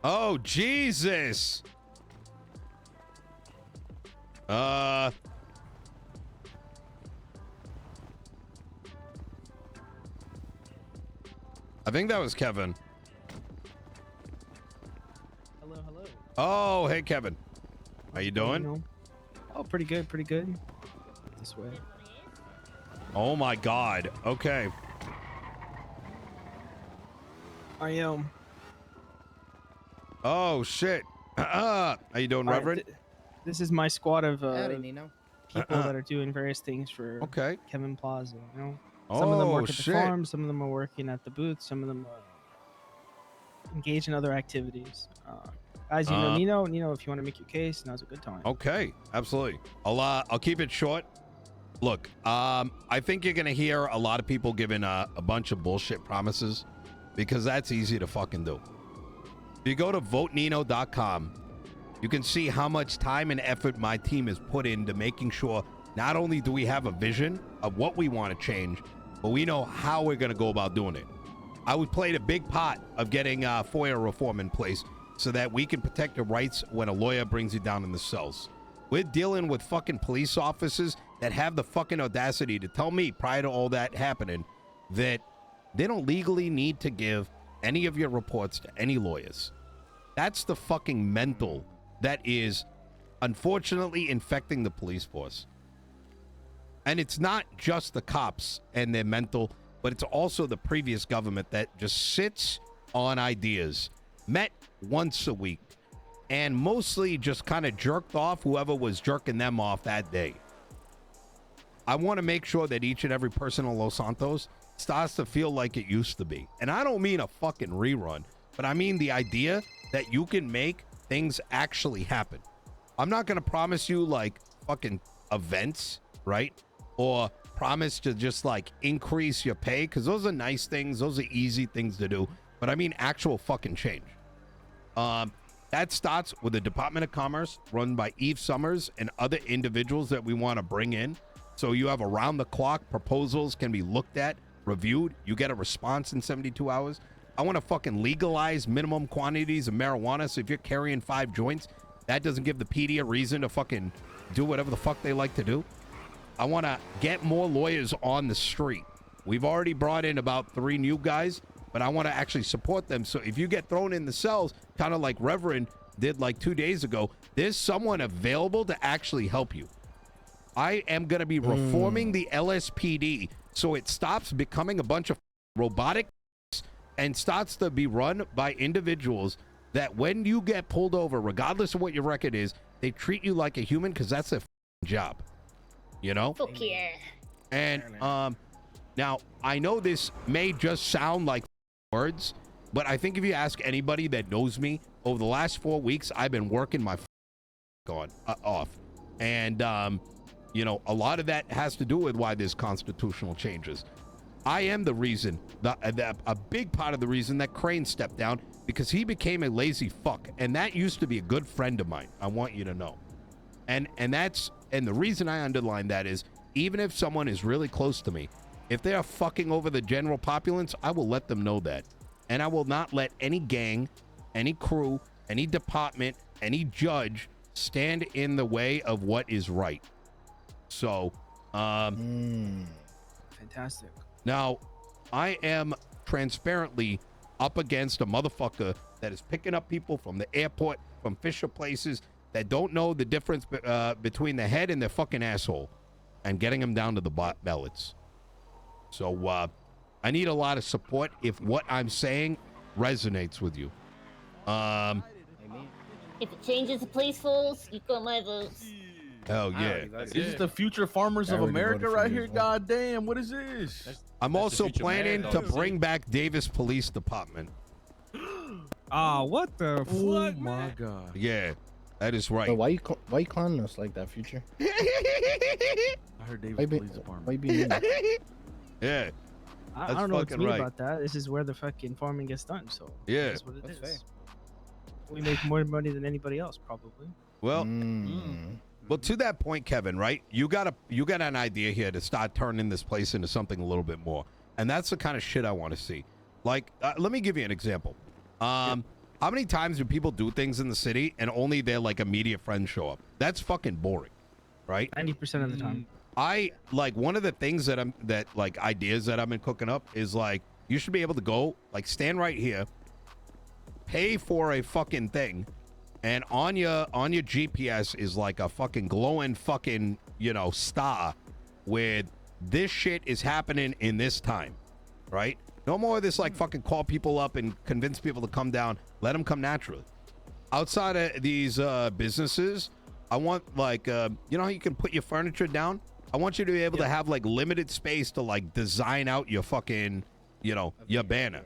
Oh, Jesus. I think that was Kevin. Hello, hello. Oh, hey, Kevin. How you doing? Nino? Oh, pretty good, pretty good. This way. Oh, my God. Okay. I am. Oh, shit. How you doing, Reverend? This is my squad of Howdy, Nino. people that are doing various things for Kevin Plaza, you know? Some of them work at the farm, some of them are working at the booth, some of them are engaged in other activities. As you know, Nino, if you want to make your case, now's a good time. Okay, absolutely. I'll keep it short. Look, I think you're gonna hear a lot of people giving a bunch of bullshit promises because that's easy to fucking do. If you go to votenino.com, you can see how much time and effort my team has put into making sure not only do we have a vision of what we want to change, but we know how we're going to go about doing it. I would play a big part of getting FOIA reform in place so that we can protect your rights when a lawyer brings you down in the cells. We're dealing with fucking police officers that have the fucking audacity to tell me prior to all that happening that they don't legally need to give any of your reports to any lawyers. That's the fucking mental that is unfortunately infecting the police force. And it's not just the cops and their mental, but it's also the previous government that just sits on ideas, met once a week, and mostly just kind of jerked off whoever was jerking them off that day. I want to make sure that each and every person in Los Santos starts to feel like it used to be. And I don't mean a fucking rerun, but I mean the idea that you can make things actually happen. I'm not going to promise you like fucking events, right? Or promise to just like increase your pay, because those are nice things. Those are easy things to do. But I mean actual fucking change. That starts with the Department of Commerce run by Eve Summers and other individuals that we want to bring in. So you have around the clock proposals can be looked at, reviewed. You get a response in 72 hours. I want to fucking legalize minimum quantities of marijuana. So if you're carrying 5 joints, that doesn't give the PD a reason to fucking do whatever the fuck they like to do. I want to get more lawyers on the street. We've already brought in about 3 new guys, but I want to actually support them. So if you get thrown in the cells, kind of like Reverend did like 2 days ago, there's someone available to actually help you. I am going to be reforming the LSPD so it stops becoming a bunch of robotic and starts to be run by individuals that when you get pulled over, regardless of what your record is, they treat you like a human because that's their job. You know? Fuck yeah. And now I know this may just sound like words, but I think if you ask anybody that knows me, over the last 4 weeks, I've been working my off. And you know, a lot of that has to do with why there's constitutional changes. I am the reason, a big part of the reason that Crane stepped down, because he became a lazy fuck. And that used to be a good friend of mine. I want you to know. And the reason I underline that is, even if someone is really close to me, if they are fucking over the general populace, I will let them know that. And I will not let any gang, any crew, any department, any judge stand in the way of what is right. So, fantastic. Now, I am transparently up against a motherfucker that is picking up people from the airport, from Fisher places, that don't know the difference between the head and their fucking asshole, and getting them down to the ballots. So, I need a lot of support if what I'm saying resonates with you. If it changes the police force, you got my votes. Hell yeah. This is the future farmers of America right here. God damn, what is this? I'm also planning to bring back Davis Police Department. What the fuck? Oh my god. Yeah, that is right. But why you clowning us like that, Future? I heard Davis Police Department. Why you being Yeah. I don't know what's mean about that. This is where the fucking farming gets done, so yeah, that's what it is. Fair. We make more money than anybody else, probably. Well, well, to that point, Kevin, right? You got an idea here to start turning this place into something a little bit more, and that's the kind of shit I want to see. Like, let me give you an example. How many times do people do things in the city and only their like immediate friends show up? That's fucking boring, right? 90% of the time. I like one of the things that ideas that I've been cooking up is like you should be able to go like stand right here, pay for a fucking thing, and on your GPS is like a fucking glowing fucking star with this shit is happening in this time, right? No more of this like fucking call people up and convince people to come down. Let them come naturally. Outside of these businesses, I want like how you can put your furniture down. I want you to be able to have like limited space to like design out your fucking your banner,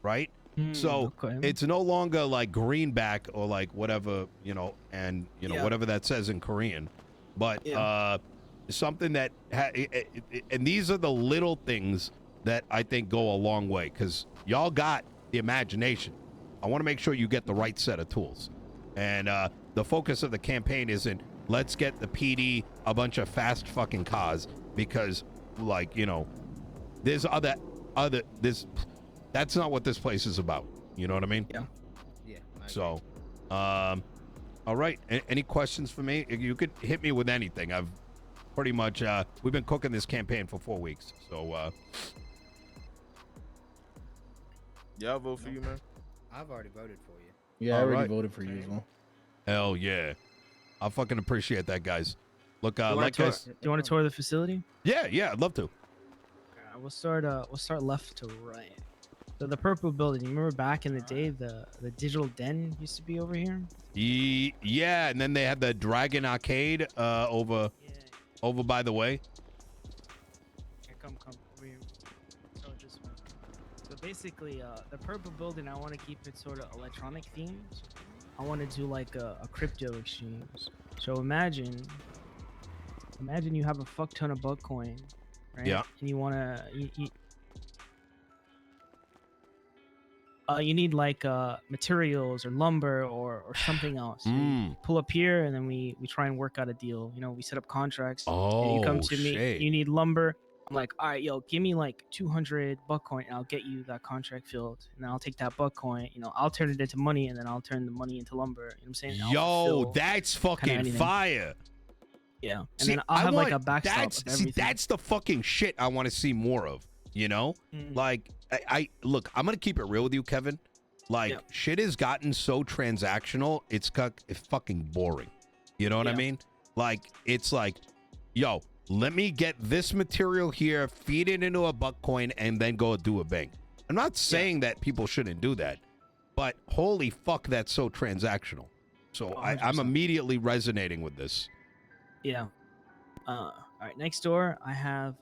right? So it's no longer like greenback or like whatever and whatever that says in Korean, but something that and these are the little things that I think go a long way because y'all got the imagination. I want to make sure you get the right set of tools, and the focus of the campaign isn't let's get the PD a bunch of fast fucking cars because like there's that's not what this place is about. You know what I mean? Yeah. So, all right. Any questions for me? You could hit me with anything. I've pretty much we've been cooking this campaign for 4 weeks. So, yeah, I'll vote for you, man. I've already voted for you. Yeah, I already voted for you as well. Hell yeah. I fucking appreciate that, guys. Look, do you want to tour the facility? Yeah, I'd love to. We'll start left to right. So the purple building, you remember back in the day the digital den used to be over here? Yeah, and then they had the Dragon Arcade over by the way. Yeah, come over here. So this one. So basically the purple building, I want to keep it sort of electronic themed. I want to do like a crypto exchange. So imagine you have a fuck ton of bug coin, right? Yeah. And you want to you need like materials or lumber or something else. So you pull up here and then we try and work out a deal. We set up contracts. And you come to me, you need lumber. I'm like, all right, yo, give me like 200 buck coin and I'll get you that contract filled. And then I'll take that buck coin, I'll turn it into money and then I'll turn the money into lumber. You know what I'm saying? Yo, that's fucking fire. Yeah. And then I'll have like a backstop of everything. That's the fucking shit I want to see more of, Like, I look, I'm going to keep it real with you, Kevin. Like, shit has gotten so transactional, it's fucking boring. You know what I mean? Like, it's like, yo, let me get this material here, feed it into a buck coin, and then go do a bank. I'm not saying that people shouldn't do that, but holy fuck, that's so transactional. So I'm immediately resonating with this. Yeah. All right. Next door, I have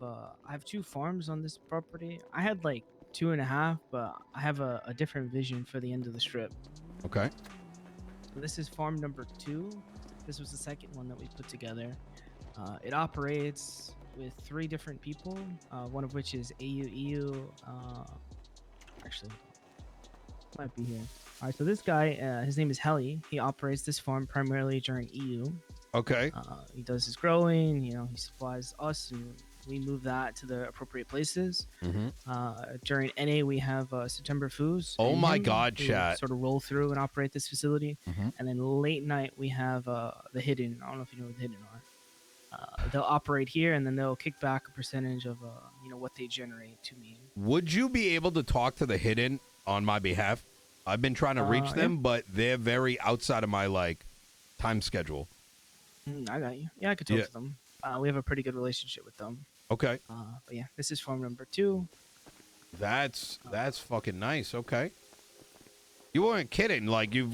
2 farms on this property. I had like 2.5, but I have a different vision for the end of the strip. Okay. So this is farm number 2. This was the second one that we put together. It operates with 3 different people, one of which is EU. Actually, might be here. All right, so this guy, his name is Heli. He operates this farm primarily during EU. Okay. He does his growing, he supplies us, and we move that to the appropriate places. During NA, we have September Foos. Oh my God, chat. Sort of roll through and operate this facility. And then late night, we have the Hidden. I don't know if you know what the Hidden are. They'll operate here, and then they'll kick back a percentage of what they generate to me. Would you be able to talk to the Hidden on my behalf? I've been trying to reach them, but they're very outside of my time schedule. I got you. Yeah, I could talk to them. We have a pretty good relationship with them. Okay. But yeah, this is farm number 2. That's fucking nice. Okay. You weren't kidding. Like this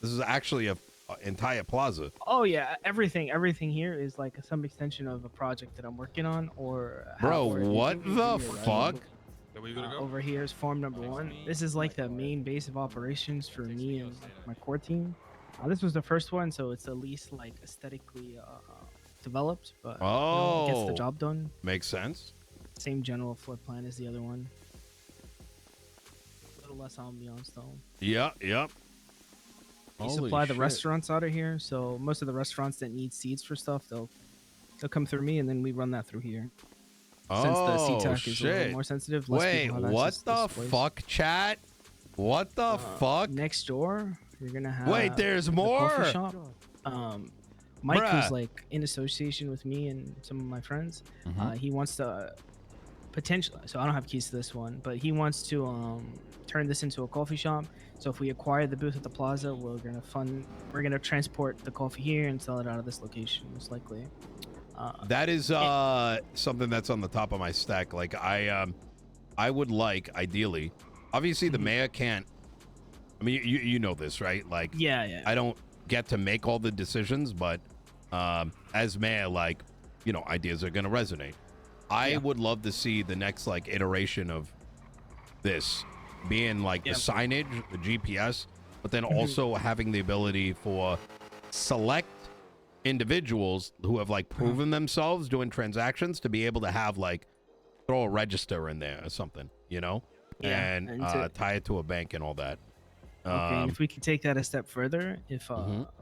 is actually a entire plaza. Oh yeah, everything here is like some extension of a project that I'm working on. Bro, what the fuck? Over here is farm number 1. This is like the main base of operations for me and my core team. This was the first one, so it's the least like aesthetically developed, but it gets the job done. Makes sense. Same general floor plan as the other one. A little less ambiance though. Yep. We supply the restaurants out of here, so most of the restaurants that need seats for stuff, they'll come through me, and then we run that through here. Since the CTAC is a little more sensitive. Wait, what the fuck, chat? What the fuck? Next door, you're gonna have. Wait, there's the more. coffee shop. Mike, Bruh. who's like in association with me and some of my friends, Mm-hmm. he wants to potentially. So I don't have keys to this one, but he wants to turn this into a coffee shop. So if we acquire the booth at the Plaza, we're gonna transport the coffee here and sell it out of this location, most likely. That is something that's on the top of my stack. Like I would like, ideally, obviously the mayor can't. I mean, you know this, right? Like, yeah. I don't get to make all the decisions, but as mayor, like, you know, ideas are gonna resonate. I would love to see the next like iteration of this being like the signage, the GPS, but then also having the ability for select individuals who have like proven themselves doing transactions to be able to have like throw a register in there or something, you know, and tie it to a bank and all that. Okay, and if we could take that a step further, if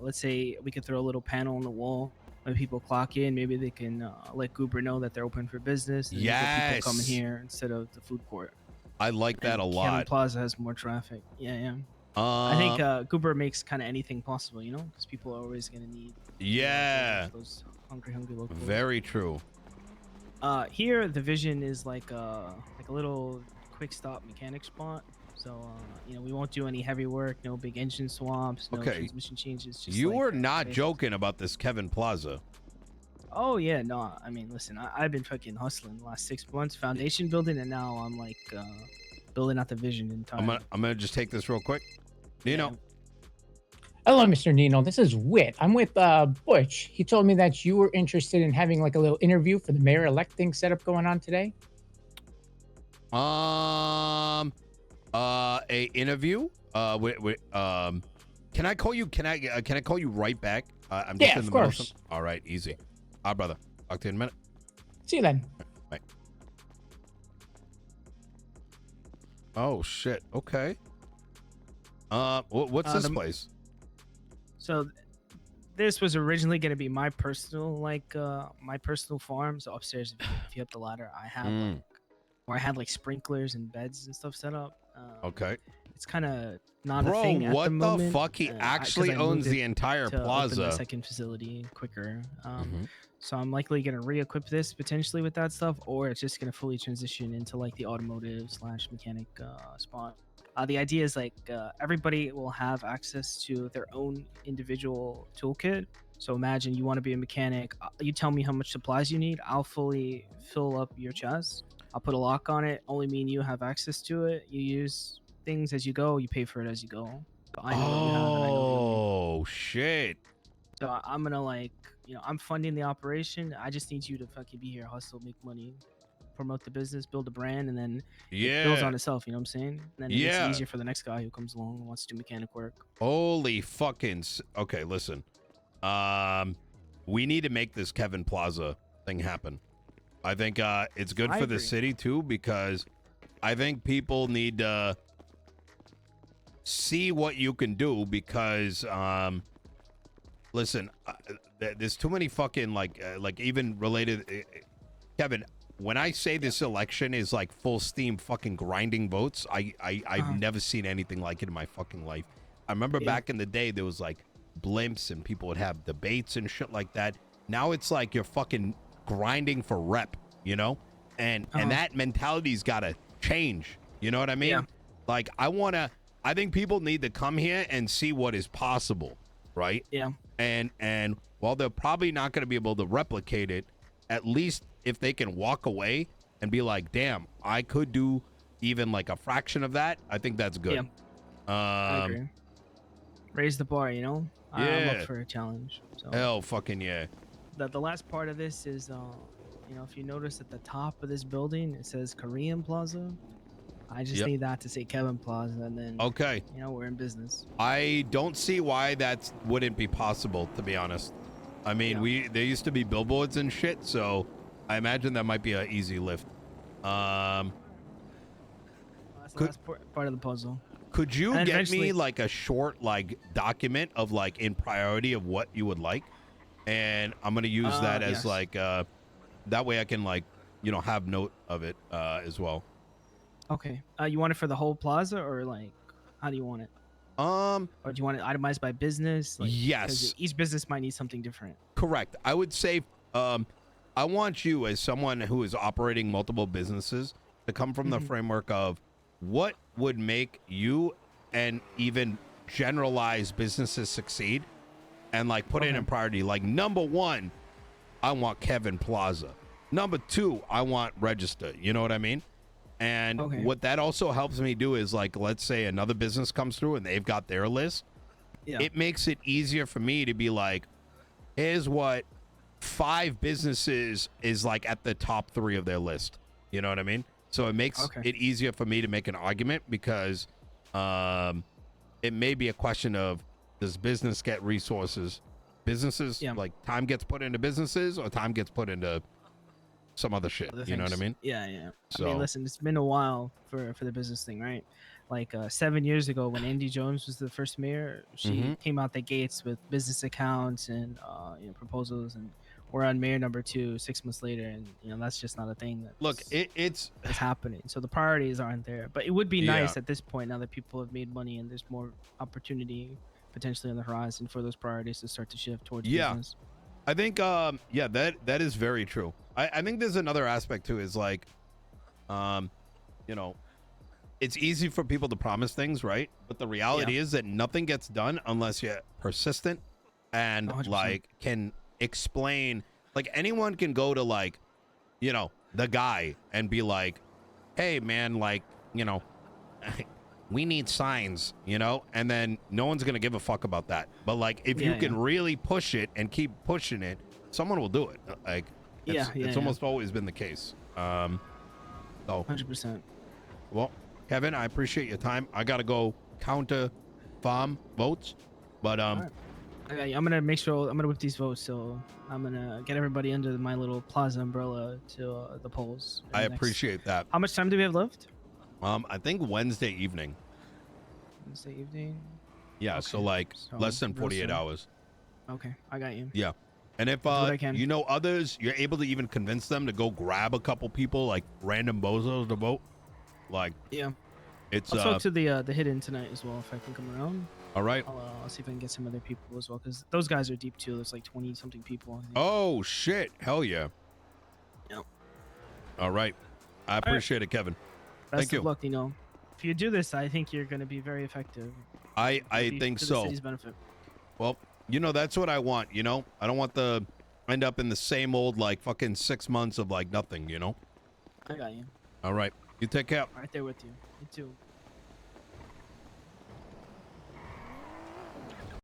let's say we could throw a little panel on the wall when people clock in, maybe they can let Goober know that they're open for business. And get people coming here instead of the food court. I like that a lot. Kevin Plaza has more traffic. Yeah. I think Goober makes kind of anything possible, you know, because people are always gonna need. Those hungry locals. Very true. Here the vision is like a little quick stop mechanic spot. So you know, we won't do any heavy work, no big engine swaps, no transmission changes. Just You like, were not joking about this Kevin Plaza. Oh yeah, no. I mean, listen, I've been fucking hustling the last 6 months, foundation building, and now I'm like building out the vision in time. I'm gonna just take this real quick. Nino. Yeah. Hello, Mr. Nino. This is Wit. I'm with Butch. He told me that you were interested in having like a little interview for the mayor-elect thing setup going on today. A interview. Can I call you? Can I call you right back? I'm just in the middle of something. All right, easy. Brother. Talk to you in a minute. See you then. Bye. Oh shit. Okay. What's this place? So this was originally going to be my personal farm. So upstairs, if you up the ladder, I have where I had like sprinklers and beds and stuff set up. Okay. It's kind of not a thing at the moment. What the fuck? He actually owns the entire plaza. Open the second facility quicker. So I'm likely going to re-equip this potentially with that stuff, or it's just going to fully transition into like the automotive / mechanic spot. The idea is like everybody will have access to their own individual toolkit. So imagine you want to be a mechanic. You tell me how much supplies you need. I'll fully fill up your chest. I'll put a lock on it. Only me and you have access to it. You use things as you go. You pay for it as you go. So I know what you have and I know what you need. Shit. So I'm gonna like, you know, I'm funding the operation. I just need you to fucking be here, hustle, make money, promote the business, build a brand, and then it builds on itself. You know what I'm saying? And then it makes it easier for the next guy who comes along and wants to do mechanic work. Holy fucking. Okay, listen. We need to make this Kevin Plaza thing happen. I think it's good for the city too, because I think people need to see what you can do, because listen, there's too many fucking like even related Kevin, when I say this election is like full steam fucking grinding votes, I've never seen anything like it in my fucking life. I remember back in the day there was like blimps and people would have debates and shit like that. Now it's like you're fucking grinding for rep, you know? And that mentality's gotta change. You know what I mean? Yeah. Like I think people need to come here and see what is possible, right? Yeah. And while they're probably not gonna be able to replicate it, at least if they can walk away and be like, damn, I could do even like a fraction of that, I think that's good. Yeah. I agree. Raise the bar, you know? I'm up for a challenge. So. Hell fucking yeah. The last part of this is, you know, if you notice at the top of this building, it says Korean Plaza. I just need that to say Kevin Plaza, and then, you know, we're in business. I don't see why that wouldn't be possible, to be honest. I mean, there used to be billboards and shit, so I imagine that might be an easy lift. That's the last part of the puzzle. Could you get me like a short like document of like in priority of what you would like? And I'm gonna use that as like that way I can like, you know, have note of it as well. Okay. You want it for the whole plaza or like How do you want it? Or do you want it itemized by business? Yes. 'Cause each business might need something different. Correct. I would say I want you, as someone who is operating multiple businesses, to come from the framework of what would make you and even generalized businesses succeed, and like put it in priority. Like, number one, I want Kevin Plaza. Number two, I want Register. You know what I mean? And what that also helps me do is, like, let's say another business comes through and they've got their list. Yeah. It makes it easier for me to be like, here's what 5 businesses is like at the top 3 of their list. You know what I mean? So it makes it easier for me to make an argument, because it may be a question of, does business get resources? Businesses, like, time gets put into businesses, or time gets put into some other shit. You know what I mean? Yeah. So, I mean, listen, it's been a while for the business thing, right? Like 7 years ago, when Andy Jones was the first mayor, she came out the gates with business accounts and proposals, and we're on mayor number 2 6 months later, and that's just not a thing. It's happening. So the priorities aren't there. But it would be nice at this point, now that people have made money and there's more opportunity potentially on the horizon, for those priorities to start to shift towards business. I think that is very true. I think there's another aspect too, is like it's easy for people to promise things, right? But the reality is that nothing gets done unless you're persistent and 100%. like can explain. Like, anyone can go to, like, the guy and be like, hey man, like, we need signs, and then no one's gonna give a fuck about that. But like, if you can really push it and keep pushing it, someone will do it. Like, it's almost always been the case. So 100%. Well, Kevin, I appreciate your time. I gotta go counter farm votes, but I'm gonna make sure I'm gonna whip these votes, so I'm gonna get everybody under my little Plaza umbrella to the polls. I appreciate that. How much time do we have left? I think Wednesday evening. Wednesday evening. Yeah, so like less than 48 hours. Okay, I got you. Yeah, and if others, you're able to even convince them to go grab a couple people, like random bozos, to vote. Like, it's I'll talk to the hidden tonight as well, if I can come around. All right. I'll see if I can get some other people as well, because those guys are deep too. There's like 20 something people. Oh shit! Hell yeah. Yep. All right. I appreciate it, Kevin. Best of luck, Nino. If you do this, I think you're going to be very effective. I think so. The city's benefit. Well, that's what I want. I don't want to end up in the same old, like, fucking 6 months of like nothing. I got you. All right. You take care. Right there with you. You too.